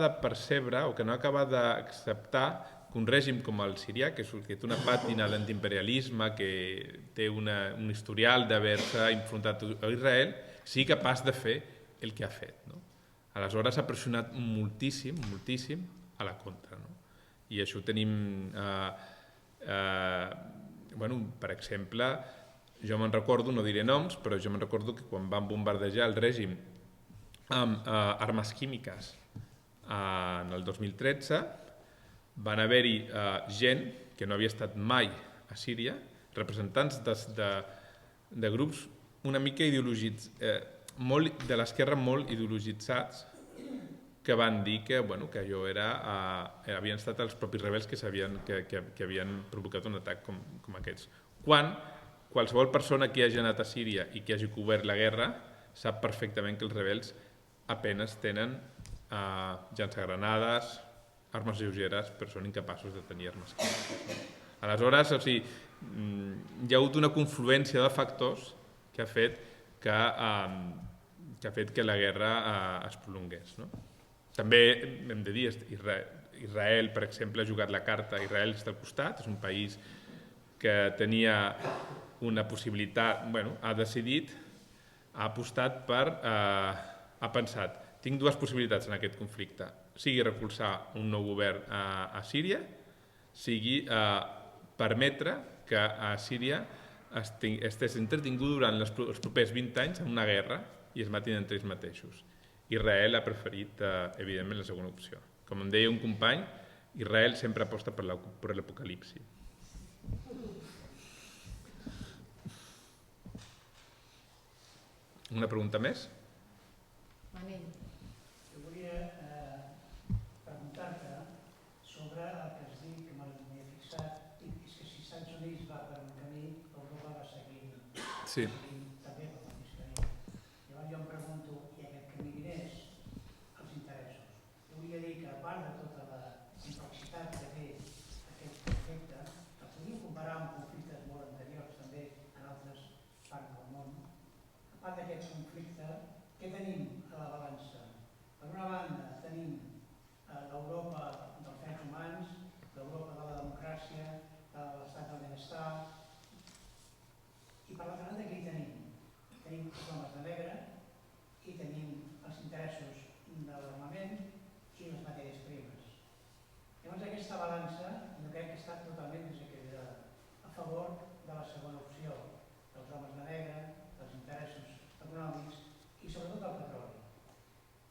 de percebre o que no acaba d'acceptar que un règim com el sirià, que té una pàtina d'antiimperialisme, que té un historial d'haver-se enfrontat a Israel, sigui capaç de fer el que ha fet. Aleshores s'ha pressionat moltíssim a la contra. I això ho tenim, per exemple, jo me'n recordo, no diré noms, però jo me'n recordo que quan van bombardejar el règim amb armes químiques en el 2013, van haver-hi gent que no havia estat mai a Síria, representants de grups una mica ideologitzats, de l'esquerra molt ideologitzats, que van dir que allò havien estat els propis rebels que havien provocat un atac com aquests. Quan qualsevol persona que hagi anat a Síria i que hagi cobert la guerra sap perfectament que els rebels apenes tenen llançagranades, armes lleugeres, però són incapaços de tenir armes químiques. Aleshores, hi ha hagut una confluència de factors que ha fet que la guerra es prolongués. També hem de dir, Israel, per exemple, ha jugat la carta, Israel està al costat, és un país que tenia una possibilitat, ha decidit, ha apostat ha pensat, tinc dues possibilitats en aquest conflicte, sigui recolzar un nou govern a Síria, sigui permetre que a Síria estés entretingut durant els propers 20 anys en una guerra i es matin entre ells mateixos. Israel ha preferit, evidentment, la segona opció. Com em deia un company, Israel sempre aposta per l'apocalipsi. Una pregunta més? Manell. Jo volia preguntar-te sobre el que has dit, que m'he fixat, és que si els Estats Units va per un camí, Europa va seguint també per un mateix camí. Llavors jo em pregunto, i aquest camí quin és? Els interessos. Jo volia dir que a part de tota la complexitat que té aquest conflicte, que podríem comparar amb conflictes molt anteriors també en altres parts del món, a part d'aquest conflicte, què tenim a la balança? Per una banda, tenim l'Europa dels drets humans, l'Europa de la democràcia, de l'estat del benestar, i per l'altra banda, què hi tenim? Tenim els homes de negre i tenim els interessos de l'armament i les matèries primes. Llavors, aquesta balança, jo crec que està totalment desequilibrada a favor de la segona opció, dels homes de negre, dels interessos econòmics i sobretot del petroli.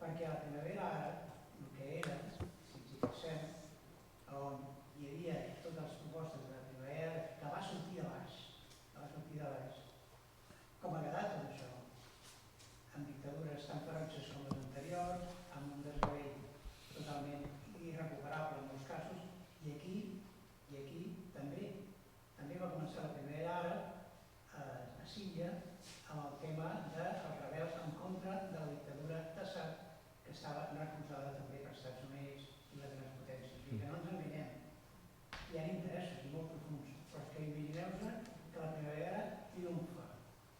Perquè a la primavera àrab, el que era, si ens hi fixem, on hi havia totes les propostes de la primavera que va sortir de baix, com ha quedat tot això? Amb dictadures tan ferotges com les anteriors, amb un desgavell totalment irrecuperable en molts casos, i aquí també va començar la primavera àrab a Síria amb el tema dels rebels en contra de la dictadura d'Assad, que estava recolzada també per Estats Units i les grans potències. I que no ens enganyem, hi ha interessos molt profunds, però és que imagineu-vos que la primavera triomfa.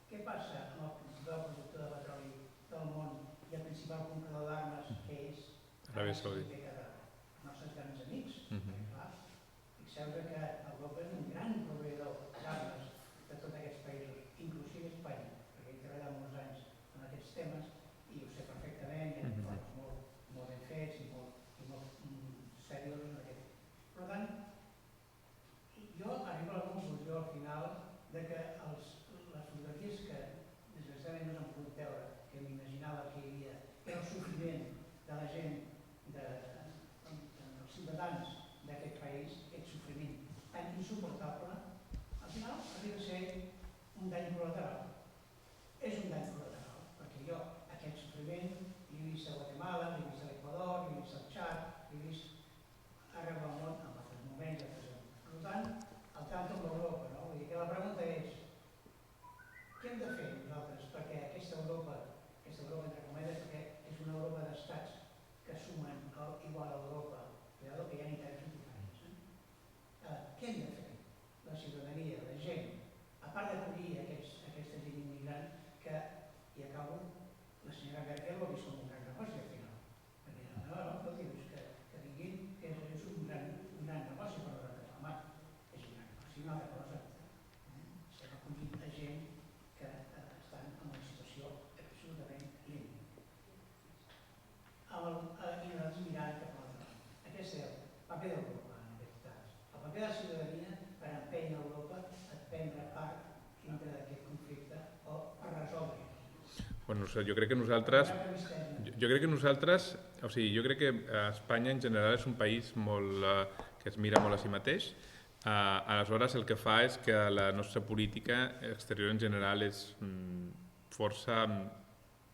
Què passa amb el principal productor de petroli del món i el principal comprador d'armes, que és Aràbia Saudita, els nostres grans amics? Perquè, clar, fixeu-vos que Europa és un gran proveïdor d'armes de tots aquests països, inclusive Espanya, perquè he treballat molts anys en aquests temes i ho sé perfectament, hi ha informes molt ben fets i molt seriosos en aquest. Per tant, jo arribo a la conclusió al final de que les fotografies que desgraciadament no s'han pogut veure, que m'imaginava que hi havia, era el sofriment de la gent, dels ciutadans d'aquest país, aquest sofriment tan insuportable, al final arriba a ser un dany col·lateral. És un dany col·lateral, perquè jo aquest sofriment l'he vist a Guatemala, l'he vist a l'Equador, l'he vist al Txad, l'he vist arreu del món en altres moments. Per tant, al tanto amb l'Europa, no? Vull dir que la pregunta és, què hem de fer nosaltres perquè aquesta Europa entre cometes, perquè és una Europa d'estats que sumen igual a Europa, que hi ha Bueno, jo crec que nosaltres, o sigui, jo crec que Espanya en general és un país molt, que es mira molt a si mateix. Aleshores el que fa és que la nostra política exterior en general és força,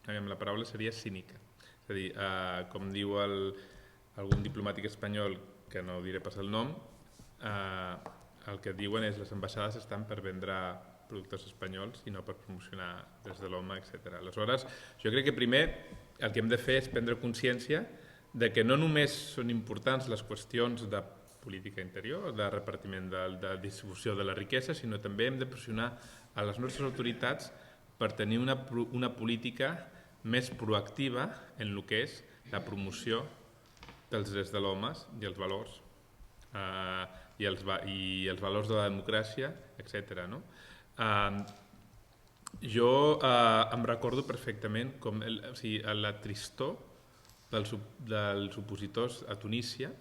la paraula seria cínica. És a dir, com diu algun diplomàtic espanyol, que no diré pas el nom, el que diuen és les ambaixades estan per vendre productes espanyols i no per promocionar des de l'home, etc. Aleshores, jo crec que primer el que hem de fer és prendre consciència de que no només són importants les qüestions de política interior, de repartiment, de distribució de la riquesa, sinó també hem de pressionar a les nostres autoritats per tenir una política més proactiva en el que és la promoció dels drets de l'home i els valors i els valors de la democràcia, etc. Jo em recordo perfectament com la tristor dels opositors a Tunísia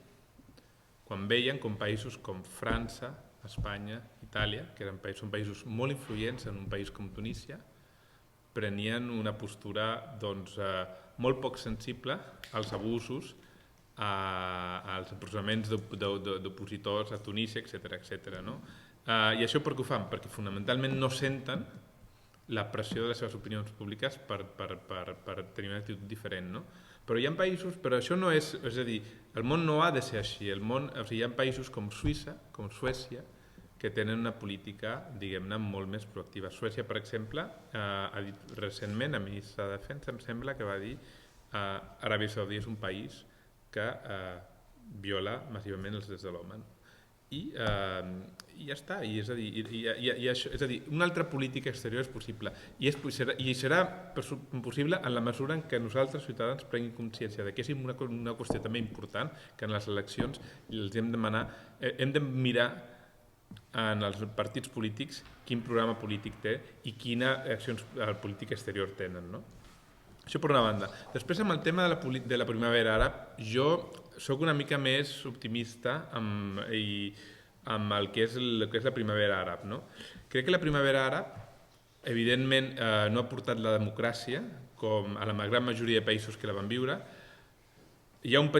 quan veien com països com França, Espanya, Itàlia, que són països molt influents en un país com Tunísia, prenien una postura molt poc sensible als abusos, als empresonaments d'opositors a Tunísia, etc. I això per què ho fan? Perquè fonamentalment no senten la pressió de les seves opinions públiques per tenir una actitud diferent. Però hi ha països, però això no és, és a dir, el món no ha de ser així, hi ha països com Suïssa, com Suècia, que tenen una política, diguem-ne, molt més proactiva. Suècia, per exemple, ha dit recentment, el ministre de Defensa, em sembla, que va dir que Aràbia Saudita és un país que viola massivament els drets de l'home. I ja està, és a dir, una altra política exterior és possible i serà possible en la mesura en què nosaltres, ciutadans, prenguin consciència de que és una qüestió també important, que en les eleccions els hem de mirar en els partits polítics quin programa polític té i quina accions política exterior tenen. Això per una banda. Després, amb el tema de la primavera àrab, jo soc una mica més optimista amb el que és la primavera àrab. Crec que la primavera àrab, evidentment, no ha portat la democràcia, com a la gran majoria de països que la van viure. Hi ha una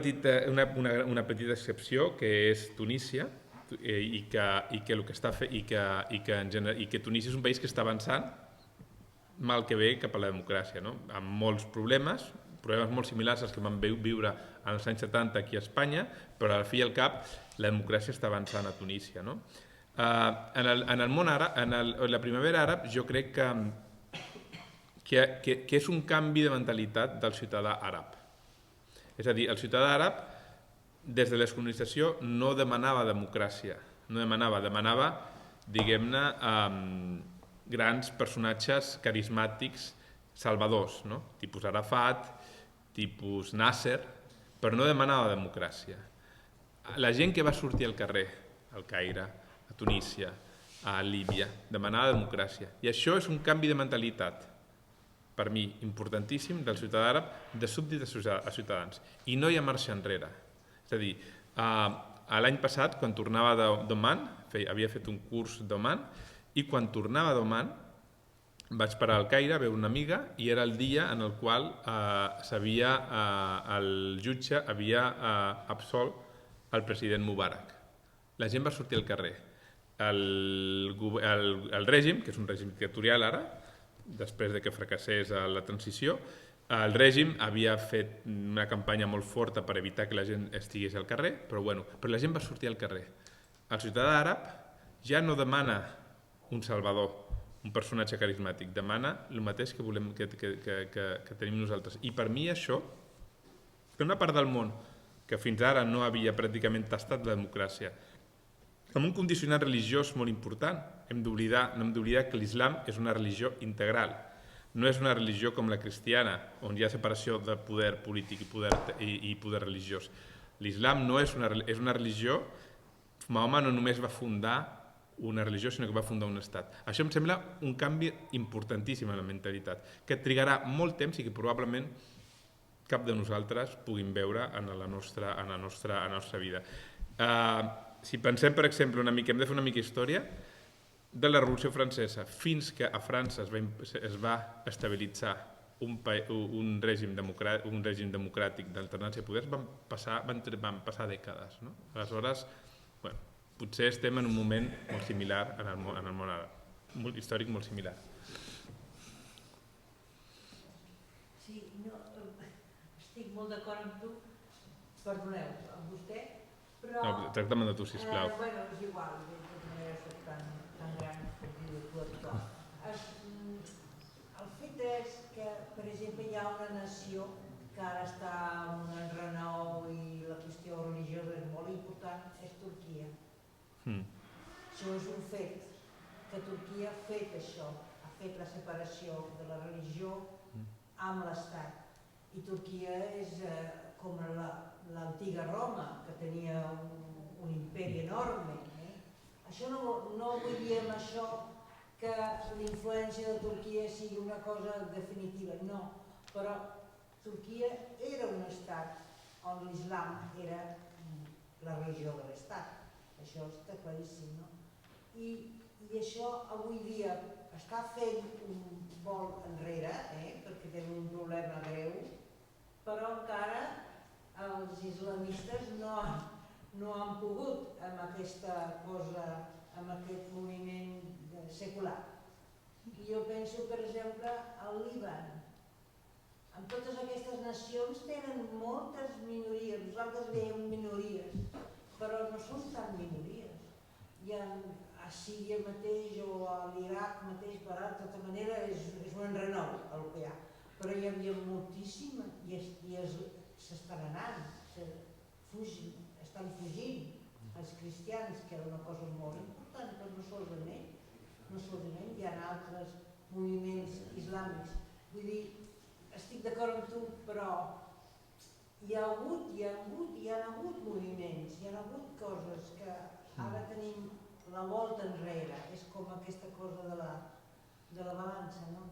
petita excepció, que és Tunísia, i que Tunísia és un país que està avançant mal que bé cap a la democràcia, amb molts problemes molt similars als que vam viure als anys 70 aquí a Espanya, però al fi i al cap la democràcia està avançant a Tunísia. En el món àrab, en la primavera àrab, jo crec que és un canvi de mentalitat del ciutadà àrab. És a dir, el ciutadà àrab, des de l'escolonització, no demanava democràcia, demanava, diguem-ne, grans personatges carismàtics salvadors, tipus Arafat, tipus Nasser, però no demanava democràcia. La gent que va sortir al carrer, al Caire, a Tunísia, a Líbia, demanava democràcia. I això és un canvi de mentalitat, per mi, importantíssim, del ciutadà àrab, de súbdits a ciutadans. I no hi ha marxa enrere. És a dir, l'any passat, quan tornava d'Oman, havia fet un curs d'Oman, i quan tornava d'Oman vaig parar al Caire a veure una amiga i era el dia en el qual el jutge havia absolt el president Mubarak. La gent va sortir al carrer. El règim, que és un règim dictatorial ara, després de que fracassés la transició, el règim havia fet una campanya molt forta per evitar que la gent estigués al carrer, però la gent va sortir al carrer. El ciutadà àrab ja no demana un salvador, un personatge carismàtic, demana el mateix que tenim nosaltres. I per mi això, que una part del món que fins ara no havia pràcticament tastat la democràcia, amb un condicionat religiós molt important, no hem d'oblidar que l'islam és una religió integral, no és una religió com la cristiana, on hi ha separació de poder polític i poder religiós. L'islam és una religió, Mahoma no només va fundar una religió, sinó que va fundar un estat. Això em sembla un canvi importantíssim en la mentalitat, que trigarà molt temps i que probablement cap de nosaltres puguin veure en la nostra vida. Si pensem, per exemple, hem de fer una mica història, de la Revolució Francesa fins que a França es va estabilitzar un règim democràtic d'alternància de poders van passar dècades. No? Aleshores, potser estem en un moment molt similar en el món històric molt similar. Sí, estic molt d'acord amb tu, perdoneu, amb vostè, però... No, tracta'm de tu, sisplau. Bueno, és igual, de tota manera soc tan gran per dir-ho tu a tothom. El fet és que, per exemple, hi ha una nació que ara està en un enrenou i la qüestió religiosa és molt important, és Turquia. Això és un fet, que Turquia ha fet això, ha fet la separació de la religió amb l'Estat. I Turquia és com l'antiga Roma, que tenia un imperi enorme. Això no vull dir amb això que l'influència de Turquia sigui una cosa definitiva, no. Però Turquia era un estat on l'islam era la religió de l'estat. Això està claríssim, no? I això avui dia està fent un vol enrere, perquè tenen un problema greu, però encara els islamistes no han pogut amb aquesta cosa, amb aquest moviment secular. I jo penso, per exemple, al Líban. En totes aquestes nacions tenen moltes minories, nosaltres veiem minories, però no són tan minories. Hi ha a Síria mateix o a l'Iraq mateix, per de tota manera és un enrenou el que hi ha. Però hi havia moltíssima i s'estan anant, estan fugint els cristians, que era una cosa molt important, però no solament, hi ha altres moviments islàmics. Vull dir, estic d'acord amb tu, però hi ha hagut moviments, hi ha hagut coses que ara tenim la volta enrere, és com aquesta cosa de la balança, no?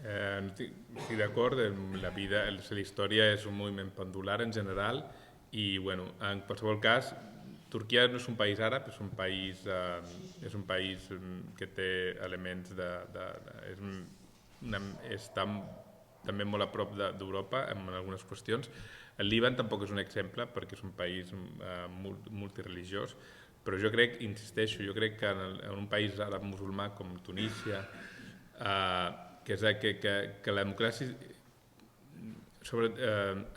Estic d'acord, la història és un moviment pendular en general i en qualsevol cas Turquia no és un país àrab, és un país que té elements està també molt a prop d'Europa en algunes qüestions. El Líban tampoc és un exemple perquè és un país multireligiós, però jo crec, insisteixo, que en un país àrab musulmà com Tunísia, que la democràcia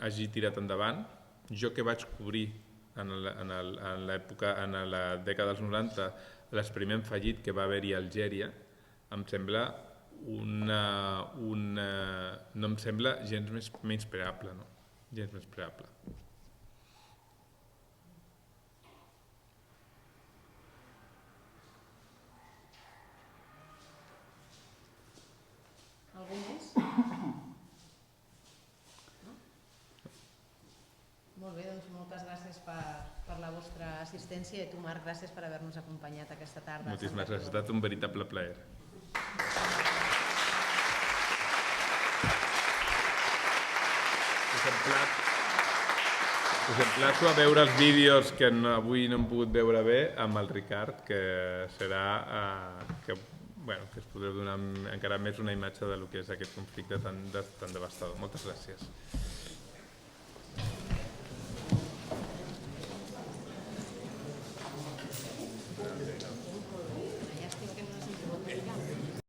hagi tirat endavant. Jo que vaig cobrir en la dècada dels 90 l'experiment fallit que va haver-hi a Algèria, em sembla no em sembla gens menyspreable, no? Gens menyspreable. Algú més? No? Molt bé, doncs moltes gràcies per la vostra assistència i tu, Marc, gràcies per haver-nos acompanyat aquesta tarda. Moltíssimes gràcies, ha estat un veritable plaer. Us emplaço a veure els vídeos que avui no hem pogut veure bé amb el Ricard, que serà que es podrà donar encara més una imatge del que és aquest conflicte tan devastador. Moltes gràcies.